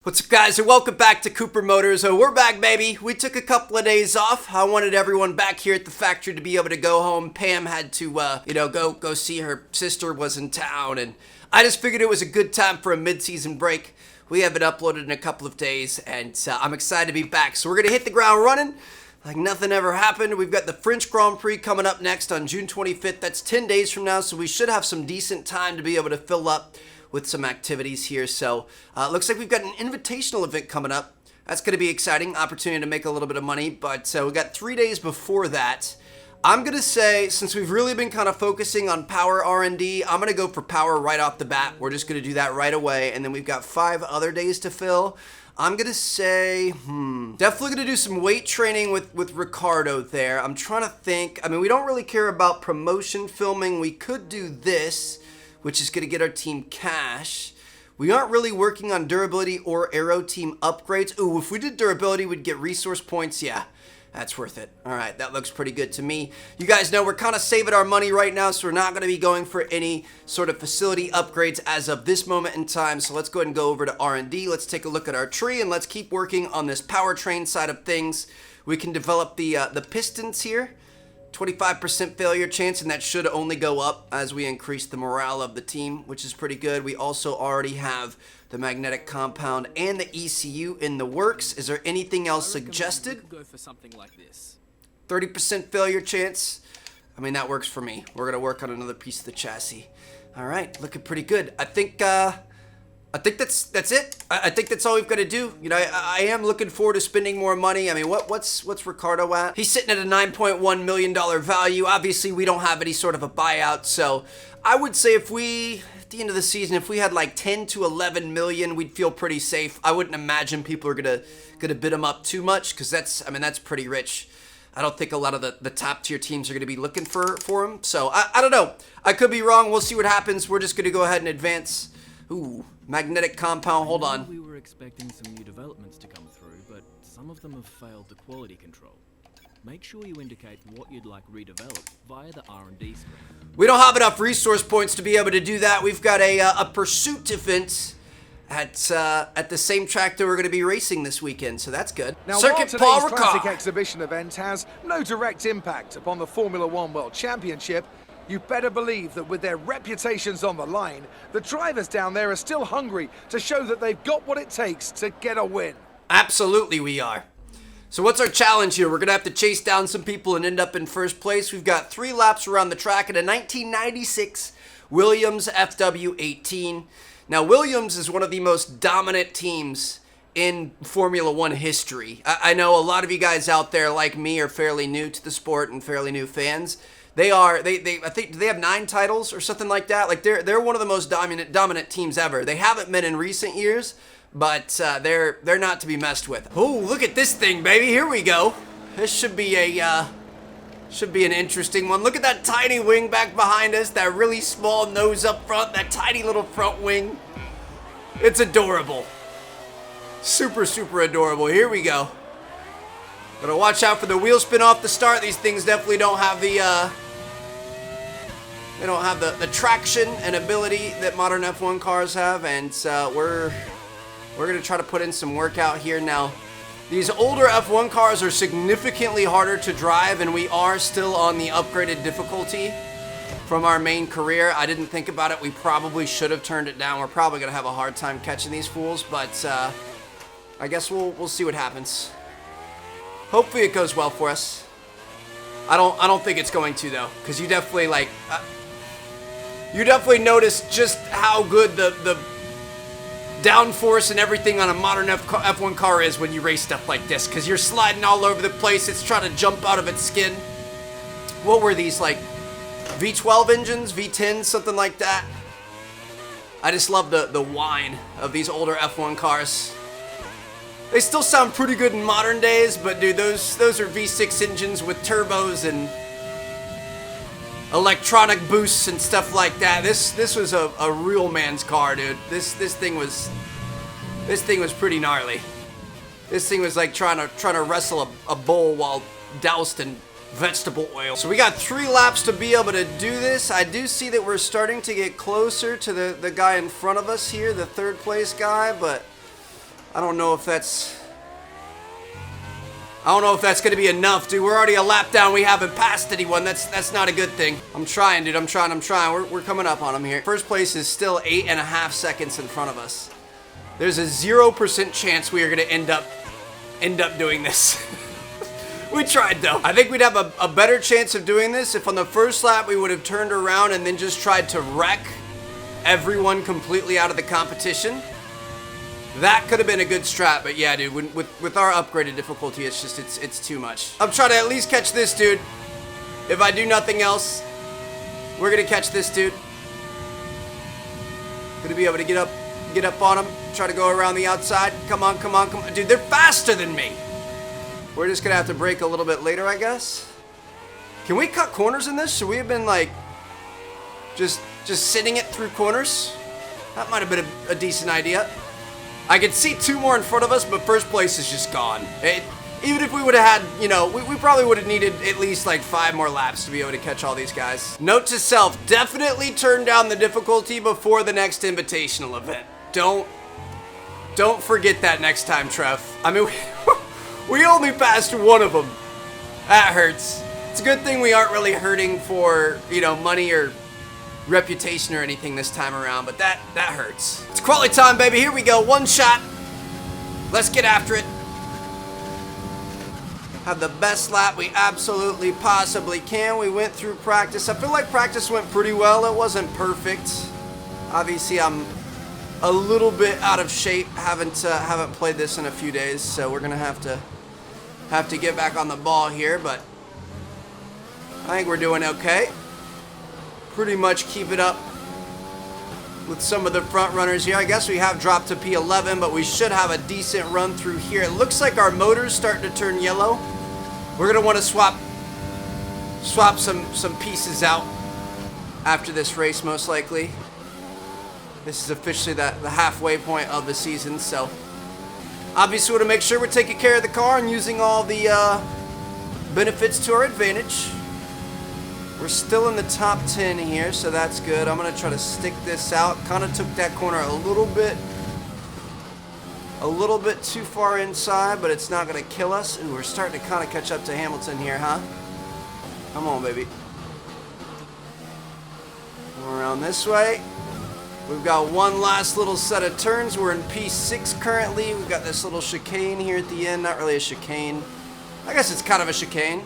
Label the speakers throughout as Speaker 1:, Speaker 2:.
Speaker 1: What's up, guys, and welcome back to Cooper Motors. We're back, baby. We took a couple of days off. I wanted everyone back here at the factory to be able to go home. Pam had to, go see her sister was in town, and I just figured it was a good time for a mid-season break. We haven't uploaded in a couple of days, and I'm excited to be back. So we're going to hit the ground running like nothing ever happened. We've got the French Grand Prix coming up next on June 25th. That's 10 days from now, so we should have some decent time to be able to fill up with some activities here. So looks like we've got an invitational event coming up. That's going to be exciting, opportunity to make a little bit of money, but we got 3 days before that. I'm going to say, since we've really been kind of focusing on power R&D, I'm going to go for power right off the bat. We're just going to do that right away, and then we've got 5 other days to fill. I'm going to say, definitely going to do some weight training with Ricardo there. I'm trying to think. I mean, we don't really care about promotion filming. We could do this, which is going to get our team cash. We aren't really working on durability or aero team upgrades. Ooh, if we did durability, we'd get resource points. Yeah, that's worth it. All right, that looks pretty good to me. You guys know we're kind of saving our money right now, so we're not going to be going for any sort of facility upgrades as of this moment in time. So let's go ahead and go over to R&D. Let's take a look at our tree, and let's keep working on this powertrain side of things. We can develop the pistons here. 25% failure chance, and that should only go up as we increase the morale of the team, which is pretty good. We also already have the magnetic compound and the ECU in the works. Is there anything else suggested?
Speaker 2: Go for something like this.
Speaker 1: 30% failure chance. I mean, that works for me. We're gonna work on another piece of the chassis. All right, looking pretty good. I think that's it. I think that's all we've got to do. You know, I am looking forward to spending more money. I mean, what's Ricardo at? He's sitting at a $9.1 million value. Obviously, we don't have any sort of a buyout. So I would say if we, at the end of the season, if we had like 10 to 11 million, we'd feel pretty safe. I wouldn't imagine people are gonna bid him up too much, because that's pretty rich. I don't think a lot of the top tier teams are going to be looking for him. So I don't know. I could be wrong. We'll see what happens. We're just going to go ahead and advance. Ooh, magnetic compound, hold on.
Speaker 2: We were expecting some new developments to come through, but some of them have failed the quality control. Make sure you indicate what you'd like redeveloped via the R&D screen.
Speaker 1: We don't have enough resource points to be able to do that. We've got a pursuit event at the same track that we're going to be racing this weekend, so that's good.
Speaker 3: Now,
Speaker 1: Circuit
Speaker 3: while today's
Speaker 1: Paul
Speaker 3: classic
Speaker 1: Ricard
Speaker 3: exhibition event has no direct impact upon the Formula One World Championship, you better believe that with their reputations on the line, the drivers down there are still hungry to show that they've got what it takes to get a win.
Speaker 1: Absolutely we are. So what's our challenge here? We're going to have to chase down some people and end up in first place. We've got 3 laps around the track in a 1996 Williams FW18. Now, Williams is one of the most dominant teams in Formula One history. I know a lot of you guys out there like me are fairly new to the sport and fairly new fans. I think, do they have 9 titles or something like that? Like, they're one of the most dominant teams ever. They haven't been in recent years, but they're not to be messed with. Oh, look at this thing, baby. Here we go. This should be an interesting one. Look at that tiny wing back behind us, that really small nose up front, that tiny little front wing. It's adorable. Super, super adorable. Here we go. Gotta watch out for the wheel spin off the start. These things definitely don't have the the traction and ability that modern F1 cars have, and we're gonna try to put in some work out here. Now, these older F1 cars are significantly harder to drive, and we are still on the upgraded difficulty from our main career. I didn't think about it. We probably should have turned it down. We're probably gonna have a hard time catching these fools, but I guess we'll see what happens. Hopefully it goes well for us. I don't think it's going to, though, because you definitely notice just how good the downforce and everything on a modern F1 car is when you race stuff like this, because you're sliding all over the place. It's trying to jump out of its skin. What were these, like V12 engines, V10s, something like that? I just love the whine of these older F1 cars. They still sound pretty good in modern days, but dude, those are V6 engines with turbos and electronic boosts and stuff like that. This was a real man's car, dude. This thing was pretty gnarly. This thing was like trying to wrestle a bull while doused in vegetable oil. So we got 3 laps to be able to do this. I do see that we're starting to get closer to the guy in front of us here, the 3rd place guy, but I don't know if that's going to be enough, dude. We're already a lap down. We haven't passed anyone. That's not a good thing. I'm trying, dude. I'm trying. We're coming up on them here. First place is still 8.5 seconds in front of us. There's a 0% chance we are going to end up doing this. We tried, though. I think we'd have a better chance of doing this if on the first lap we would have turned around and then just tried to wreck everyone completely out of the competition. That could have been a good strat, but yeah, dude, with our upgraded difficulty, it's too much. I'm trying to at least catch this dude. If I do nothing else, we're gonna catch this dude. Gonna be able to get up on him, try to go around the outside. Come on. Dude, they're faster than me. We're just gonna have to brake a little bit later, I guess. Can we cut corners in this? Should we have been like, just sitting it through corners? That might have been a decent idea. I could see 2 more in front of us, but first place is just gone. Even if we would have had, you know, we probably would have needed at least like 5 more laps to be able to catch all these guys. Note to self, definitely turn down the difficulty before the next invitational event. Don't forget that next time, Trev. I mean, we only passed 1 of them. That hurts. It's a good thing we aren't really hurting for, you know, money or reputation or anything this time around, but that hurts. It's quality time, baby. Here we go. 1 shot. Let's get after it. Have the best lap we absolutely possibly can. We went through practice. I feel like practice went pretty well. It wasn't perfect. Obviously, I'm a little bit out of shape. Haven't played this in a few days, so we're gonna have to get back on the ball here, but I think we're doing okay. Pretty much keep it up with some of the front runners here. I guess we have dropped to P11, but we should have a decent run through here. It looks like our motor's starting to turn yellow. We're gonna want to swap some pieces out after this race, most likely. This is officially the halfway point of the season, so obviously we want to make sure we're taking care of the car and using all the benefits to our advantage. We're still in the top 10 here, so that's good. I'm gonna try to stick this out. Kind of took that corner a little bit too far inside, but it's not gonna kill us. Ooh, we're starting to kind of catch up to Hamilton here, huh? Come on, baby. Come around this way. We've got 1 last little set of turns. We're in P6 currently. We've got this little chicane here at the end. Not really a chicane. I guess it's kind of a chicane.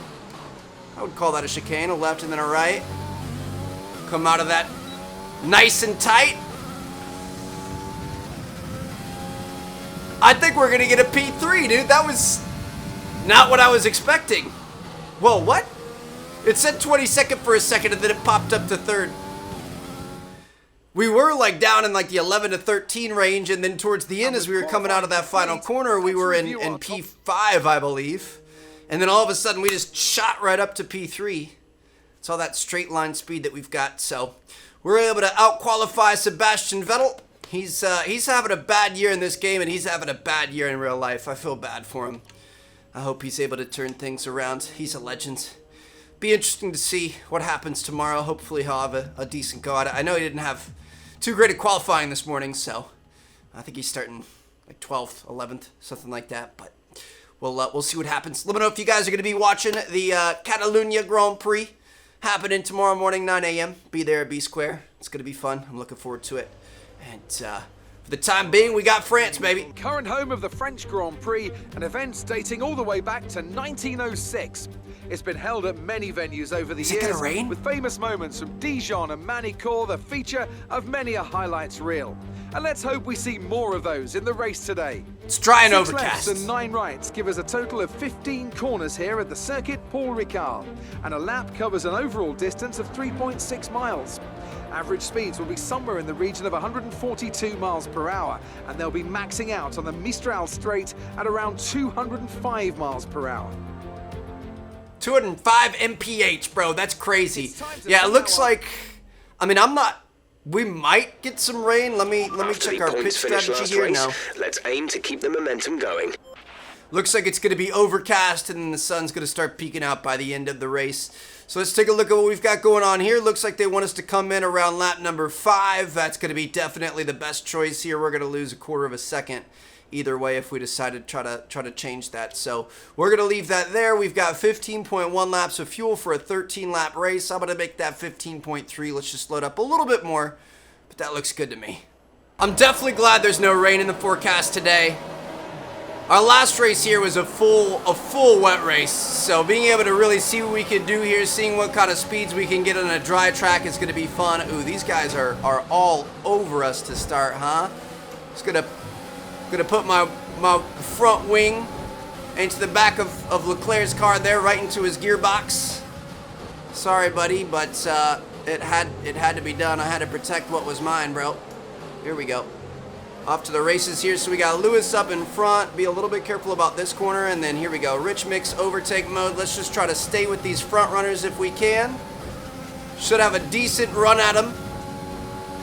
Speaker 1: I would call that a chicane, a left and then a right. Come out of that nice and tight. I think we're gonna get a P3, dude. That was not what I was expecting. Whoa, what? It said 22nd for a second and then it popped up to 3rd. We were like down in like the 11 to 13 range, and then towards the end as we were coming out of that final corner, we were in P5, I believe. And then all of a sudden, we just shot right up to P3. It's all that straight line speed that we've got. So we're able to out-qualify Sebastian Vettel. He's having a bad year in this game, and he's having a bad year in real life. I feel bad for him. I hope he's able to turn things around. He's a legend. Be interesting to see what happens tomorrow. Hopefully he'll have a decent go at it. I know he didn't have too great at qualifying this morning, so I think he's starting like 12th, 11th, something like that, but we'll see what happens. Let me know if you guys are going to be watching the Catalunya Grand Prix happening tomorrow morning, 9 a.m. Be there at B Square. It's going to be fun. I'm looking forward to it. And for the time being, we got France, baby.
Speaker 3: Current home of the French Grand Prix, an event dating all the way back to 1906. It's been held at many venues over the years, with famous moments from Dijon and Manicourt the feature of many a highlights reel. And let's hope we see more of those in the race today.
Speaker 1: It's dry and
Speaker 3: 6
Speaker 1: overcast.
Speaker 3: lefts and 9 rights give us a total of 15 corners here at the Circuit Paul Ricard, and a lap covers an overall distance of 3.6 miles. Average speeds will be somewhere in the region of 142 miles per hour, and they'll be maxing out on the Mistral Straight at around 205 miles per hour.
Speaker 1: 205 mph, bro. That's crazy. Yeah, it looks like, I mean, we might get some rain. Let me check our pitch strategy here now.
Speaker 4: Let's aim to keep the momentum going.
Speaker 1: Looks like it's going to be overcast and then the sun's going to start peeking out by the end of the race. So let's take a look at what we've got going on here. Looks like they want us to come in around lap number 5. That's going to be definitely the best choice here. We're going to lose 1/4 of a second either way if we decide to try to change that. So we're gonna leave that there. We've got 15.1 laps of fuel for a 13-lap race. I'm gonna make that 15.3. Let's just load up a little bit more, but that looks good to me. I'm definitely glad there's no rain in the forecast today. Our last race here was a full wet race, so being able to really see what we can do here, seeing what kind of speeds we can get on a dry track is going to be fun. Ooh, these guys are all over us to start, huh? Just gonna put my front wing into the back of Leclerc's car there, right into his gearbox. Sorry, buddy, but it had to be done. I had to protect what was mine, bro. Here we go. Off to the races here. So we got Lewis up in front. Be a little bit careful about this corner. And then here we go. Rich Mix overtake mode. Let's just try to stay with these front runners if we can. Should have a decent run at them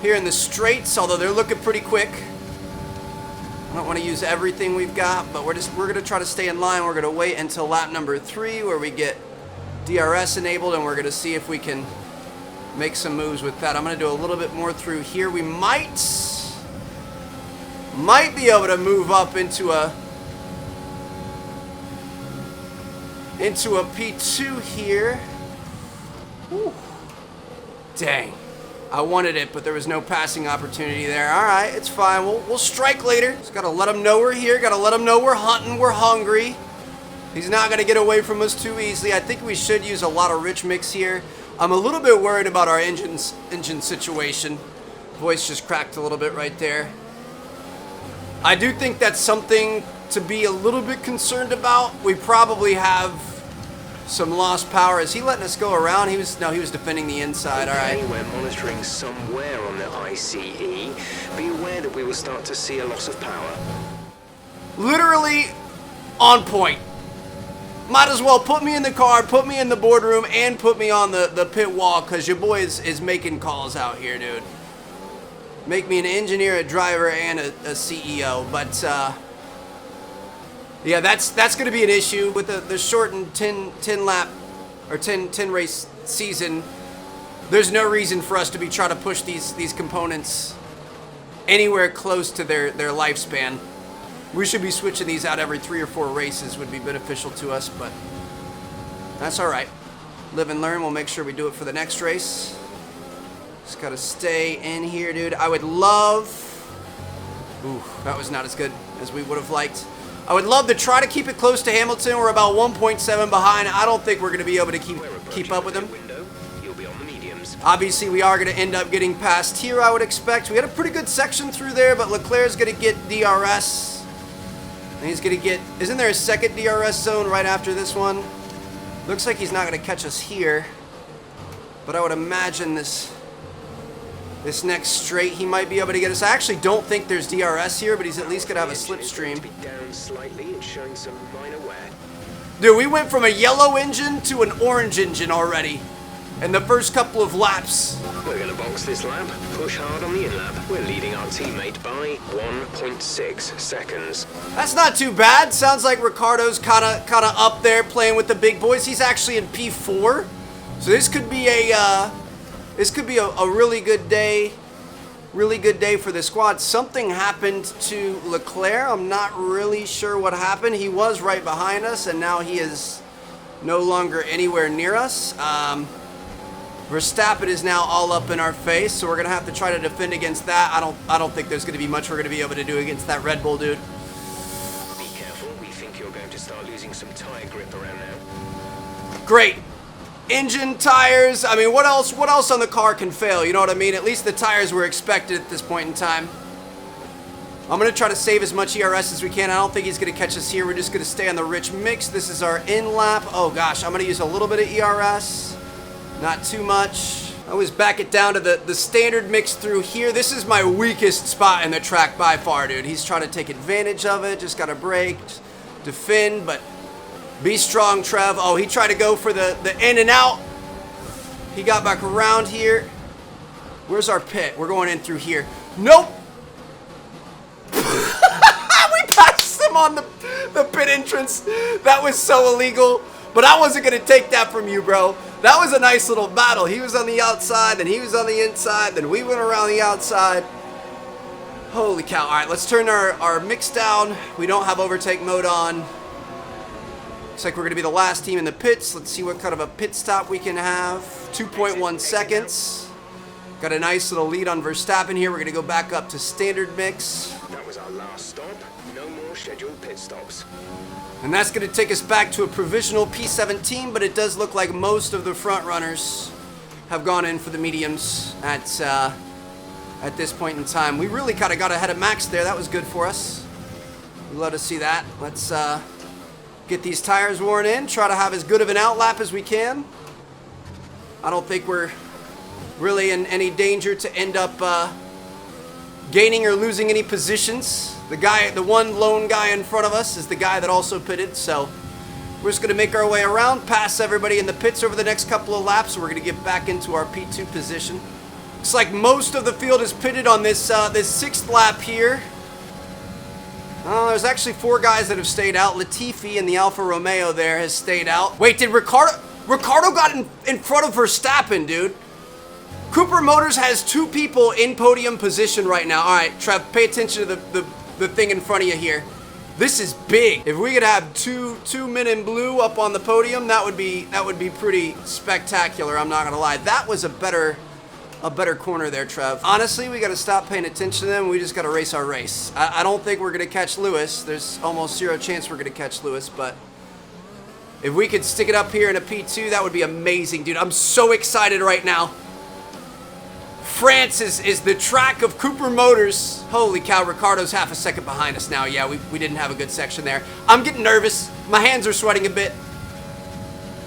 Speaker 1: here in the straights, although they're looking pretty quick. I don't want to use everything we've got, but we're going to try to stay in line. We're going to wait until lap number 3 where we get DRS enabled, and we're going to see if we can make some moves with that. I'm going to do a little bit more through here. We might be able to move up into a P2 here. Whew. Dang, I wanted it, but there was no passing opportunity there. All right, it's fine. We'll strike later. Just gotta let him know we're here. Gotta let him know we're hunting. We're hungry. He's not gonna get away from us too easily. I think we should use a lot of Rich Mix here. I'm a little bit worried about our engine situation. Voice just cracked a little bit right there. I do think that's something to be a little bit concerned about. We probably have some lost power. Is he letting us go around? He was defending the inside. All right.
Speaker 4: We're monitoring somewhere on the ICE. Be aware that we will start to see a loss of power.
Speaker 1: Literally on point. Might as well put me in the car, put me in the boardroom, and put me on the pit wall, because your boy is making calls out here, dude. Make me an engineer, a driver, and a CEO. But yeah, that's going to be an issue with the shortened 10 lap or 10 race season. There's no reason for us to be trying to push these components anywhere close to their lifespan. We should be switching these out every 3 or 4 races. Would be beneficial to us, but that's all right. Live and learn. We'll make sure we do it for the next race. Just gotta stay in here, dude. I would love... Ooh, that was not as good as we would have liked. I would love to try to keep it close to Hamilton. We're about 1.7 behind. I don't think we're gonna be able to keep up with him.
Speaker 4: You'll be on the mediums.
Speaker 1: Obviously, we are gonna end up getting past here, I would expect. We had a pretty good section through there, but Leclerc's gonna get DRS. And he's gonna get... Isn't there a second DRS zone right after this one? Looks like he's not gonna catch us here. But I would imagine this next straight, he might be able to get us. I actually don't think there's DRS here, but he's at least gonna have a slipstream.
Speaker 4: Down slightly and showing some minor wear.
Speaker 1: Dude, we went from a yellow engine to an orange engine already in the first couple of laps.
Speaker 4: We're gonna box this lap, push hard on the in-lap. We're leading our teammate by 1.6 seconds.
Speaker 1: That's not too bad. Sounds like Ricardo's kind of up there playing with the big boys. He's actually in P4, so this could be a really good day. Really good day for the squad. Something happened to Leclerc. I'm not really sure what happened. He was right behind us, and now he is no longer anywhere near us. Verstappen is now all up in our face, so we're gonna have to try to defend against that. I don't think there's gonna be much we're gonna be able to do against that Red Bull dude.
Speaker 4: Be careful. We think you're going to start losing some tire grip around now.
Speaker 1: Great. Engine, tires, I mean, what else on the car can fail? You know what I mean? At least the tires were expected at this point in time. I'm going to try to save as much ERS as we can. I don't think he's going to catch us here. We're just going to stay on the Rich Mix. This is our in-lap. Oh, gosh, I'm going to use a little bit of ERS. Not too much. I always back it down to the standard mix through here. This is my weakest spot in the track by far, dude. He's trying to take advantage of it. Just got to brake, defend, but... Be strong, Trev. Oh, he tried to go for the in and out. He got back around here. Where's our pit? We're going in through here. Nope. We passed him on the pit entrance. That was so illegal. But I wasn't going to take that from you, bro. That was a nice little battle. He was on the outside, then he was on the inside, then we went around the outside. Holy cow. All right, let's turn our mix down. We don't have overtake mode on. Looks like we're going to be the last team in the pits. Let's see what kind of a pit stop we can have. 2.1 seconds. Got a nice little lead on Verstappen here. We're going to go back up to standard mix.
Speaker 4: That was our last stop. No more scheduled pit stops.
Speaker 1: And that's going to take us back to a provisional P17, but it does look like most of the front runners have gone in for the mediums at this point in time. We really kind of got ahead of Max there. That was good for us. We'd love to see that. Let's get these tires worn in, try to have as good of an outlap as we can. I don't think we're really in any danger to end up gaining or losing any positions. The one lone guy in front of us is the guy that also pitted, so we're just going to make our way around, pass everybody in the pits over the next couple of laps, so we're going to get back into our P2 position. Looks like most of the field is pitted on this sixth lap here. There's actually 4 guys that have stayed out. Latifi in the Alfa Romeo there has stayed out. Wait, did Ricardo got in front of Verstappen, dude? Cooper Motors has 2 people in podium position right now. All right, Trev, pay attention to the thing in front of you here. This is big. If we could have two men in blue up on the podium, that would be pretty spectacular. I'm not gonna lie. That was a better corner there, Trev. Honestly, we got to stop paying attention to them. We just got to race our race. I don't think we're gonna catch Lewis. There's almost 0 chance we're gonna catch Lewis, but if we could stick it up here in a P2, that would be amazing, dude. I'm so excited right now. France is the track of Cooper Motors. Holy cow, Ricardo's half a second behind us now. Yeah, we didn't have a good section there. I'm getting nervous. My hands are sweating a bit.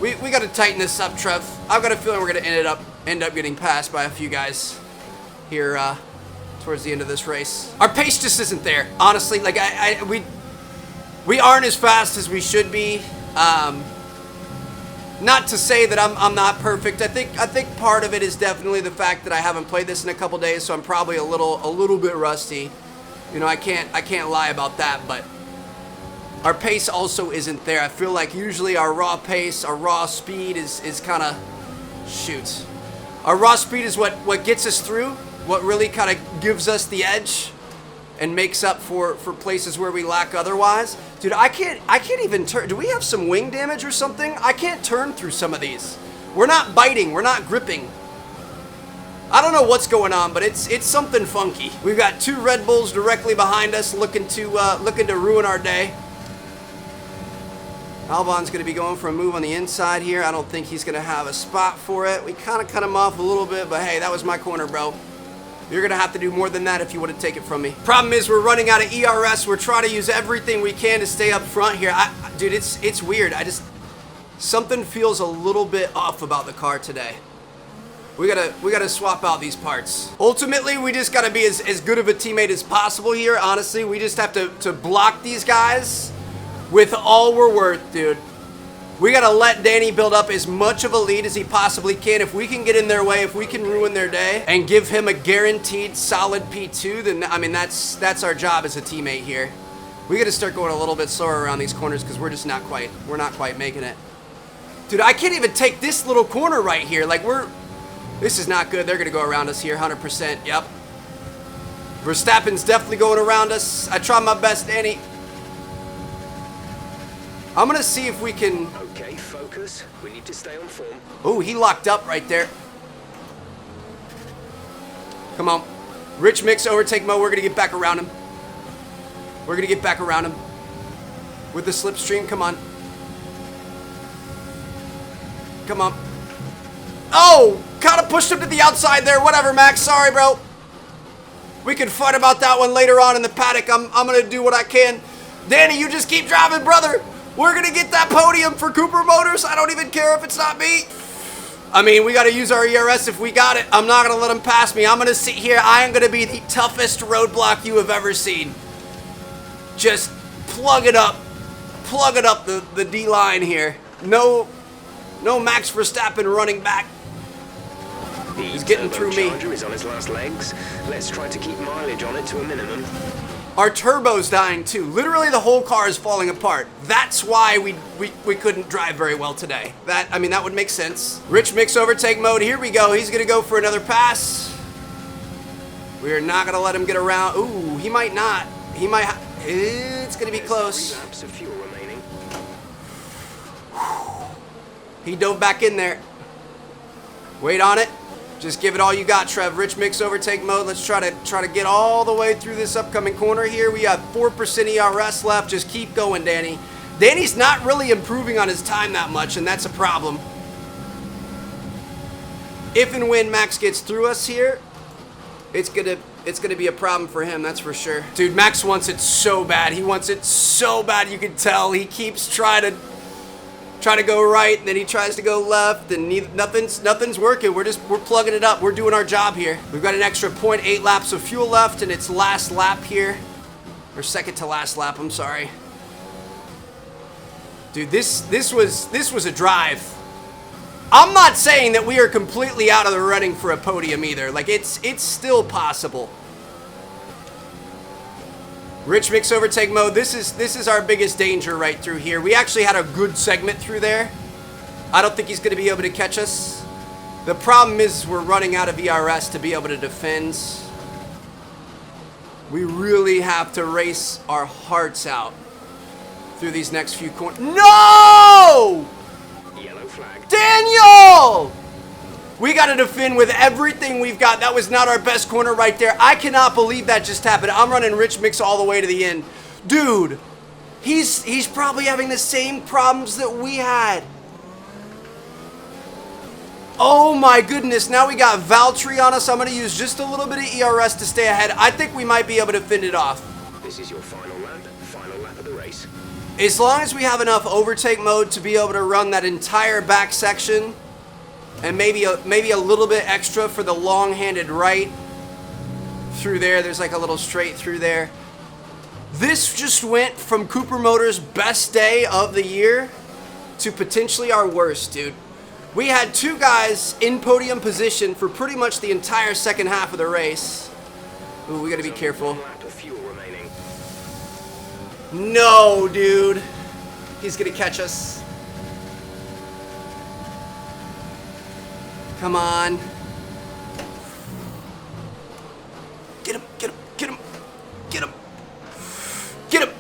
Speaker 1: We got to tighten this up, Trev. I've got a feeling we're going to end up getting passed by a few guys here towards the end of this race. Our pace just isn't there, honestly. Like we aren't as fast as we should be. Not to say that I'm not perfect. I think part of it is definitely the fact that I haven't played this in a couple days, so I'm probably a little bit rusty. You know, I can't lie about that, but our pace also isn't there. I feel like usually our raw pace, our raw speed is kind of shoot. Our raw speed is what gets us through, what really kind of gives us the edge and makes up for places where we lack otherwise. Dude, I can't even turn. Do we have some wing damage or something? I can't turn through some of these. We're not biting, we're not gripping. I don't know what's going on, but it's something funky. We've got 2 Red Bulls directly behind us looking to ruin our day. Albon's going to be going for a move on the inside here. I don't think he's going to have a spot for it. We kind of cut him off a little bit, but hey, that was my corner, bro. You're going to have to do more than that if you want to take it from me. Problem is we're running out of ERS. We're trying to use everything we can to stay up front here. Dude, it's weird. Something feels a little bit off about the car today. We gotta swap out these parts. Ultimately, we just gotta be as good of a teammate as possible here. Honestly, we just have to block these guys with all we're worth, dude. We gotta let Danny build up as much of a lead as he possibly can. If we can get in their way, if we can ruin their day and give him a guaranteed solid P2, then I mean that's our job as a teammate here. We gotta start going a little bit slower around these corners because we're not quite making it. Dude, I can't even take this little corner right here. Like this is not good. They're gonna go around us here, 100%. Yep. Verstappen's definitely going around us. I tried my best, Danny. I'm gonna see if we can.
Speaker 4: Okay, focus. We need to stay on form.
Speaker 1: Oh, he locked up right there. Come on. Rich mix, overtake mode. We're gonna get back around him. We're gonna get back around him. With the slipstream, come on. Come on. Oh! Kind of pushed him to the outside there. Whatever, Max. Sorry, bro. We can fight about that one later on in the paddock. I'm gonna do what I can. Danny, you just keep driving, brother. We're gonna get that podium for Cooper Motors. I don't even care if it's not me. I mean, we gotta use our ERS if we got it. I'm not gonna let him pass me. I'm gonna sit here. I am gonna be the toughest roadblock you have ever seen. Just plug it up. Plug it up the D line here. No Max Verstappen running back. He's getting through me.
Speaker 4: The turbocharger is on its last legs. Let's try to keep mileage on it to a minimum.
Speaker 1: Our turbo's dying too. Literally the whole car is falling apart. That's why we couldn't drive very well today. I mean, that would make sense. Rich mix overtake mode. Here we go. He's gonna go for another pass. We are not going to let him get around. Ooh, he might not. He might. It's going to be close.
Speaker 4: 3 laps of fuel remaining.
Speaker 1: He dove back in there. Wait on it. Just give it all you got, Trev. Rich mix overtake mode. Let's try to get all the way through this upcoming corner here. We have 4% ERS left. Just keep going, Danny. Danny's not really improving on his time that much, and that's a problem. If and when Max gets through us here, it's gonna be a problem for him, that's for sure. Dude, Max wants it so bad. He wants it so bad, you can tell. He keeps trying to go right, and then he tries to go left, and nothing's working. We're plugging it up. We're doing our job here. We've got an extra 0.8 laps of fuel left, and it's last lap here. Or second to last lap, I'm sorry. Dude, this was a drive. I'm not saying that we are completely out of the running for a podium either. Like, it's still possible. Rich mix overtake mode. This is our biggest danger right through here. We actually had a good segment through there. I don't think he's going to be able to catch us. The problem is we're running out of ERS to be able to defend. We really have to race our hearts out through these next few corners. No!
Speaker 4: Yellow flag.
Speaker 1: Daniel! We got to defend with everything we've got. That was not our best corner right there. I cannot believe that just happened. I'm running Rich Mix all the way to the end. Dude, he's probably having the same problems that we had. Oh my goodness, now we got Valtteri on us. I'm going to use just a little bit of ERS to stay ahead. I think we might be able to fend it off.
Speaker 4: This is your final lap of the race.
Speaker 1: As long as we have enough overtake mode to be able to run that entire back section, and maybe a little bit extra for the long-handed right through there. There's like a little straight through there. This just went from Cooper Motors' best day of the year to potentially our worst, dude. We had 2 guys in podium position for pretty much the entire second half of the race. Ooh, we gotta be careful.
Speaker 4: 1 lap of fuel remaining.
Speaker 1: No, dude. He's gonna catch us. Come on. Get him, get him, get him, get him. Get him.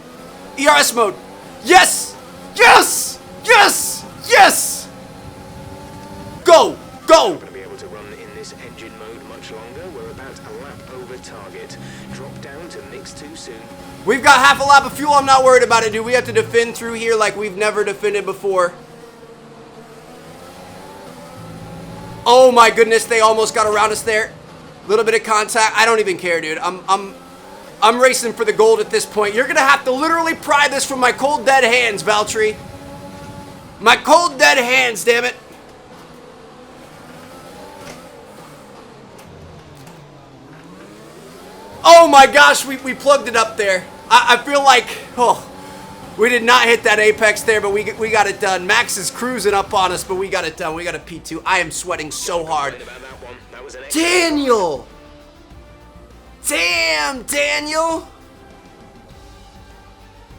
Speaker 1: ERS mode. Yes! Yes! Yes! Yes! Go! Go!
Speaker 4: Not going to be able to run in this engine mode much longer. We're about a lap over target. Drop down to mix too soon.
Speaker 1: We've got half a lap of fuel. I'm not worried about it, dude. We have to defend through here like we've never defended before. Oh my goodness, they almost got around us there. A little bit of contact. I don't even care, dude. I'm racing for the gold at this point. You're gonna have to literally pry this from my cold dead hands, Valtteri. My cold dead hands, damn it. Oh my gosh, we plugged it up there. I feel like, oh, we did not hit that apex there, but we got it done. Max is cruising up on us, but we got it done. We got a P2. I am sweating so hard. Daniel! Damn, Daniel!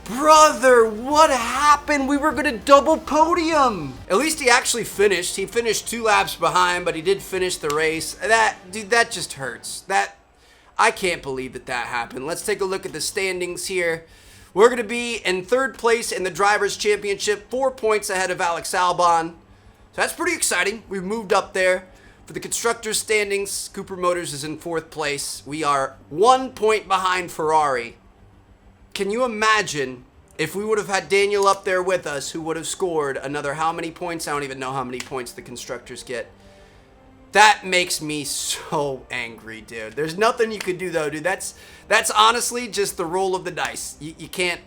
Speaker 1: Brother, what happened? We were going to double podium. At least he actually finished. He finished 2 laps behind, but he did finish the race. Dude, that just hurts. I can't believe that happened. Let's take a look at the standings here. We're going to be in 3rd place in the Drivers' Championship, 4 points ahead of Alex Albon. So that's pretty exciting. We've moved up there. For the Constructors' standings, Cooper Motors is in 4th place. We are 1 point behind Ferrari. Can you imagine if we would have had Daniel up there with us, who would have scored another how many points? I don't even know how many points the Constructors get. That makes me so angry, dude. There's nothing you could do, though, dude. That's honestly just the roll of the dice. You can't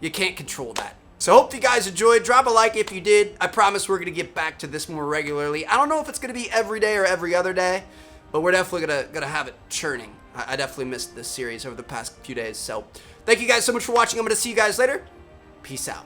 Speaker 1: control that. So hope you guys enjoyed. Drop a like if you did. I promise we're going to get back to this more regularly. I don't know if it's going to be every day or every other day, but we're definitely gonna have it churning. I definitely missed this series over the past few days. So thank you guys so much for watching. I'm going to see you guys later. Peace out.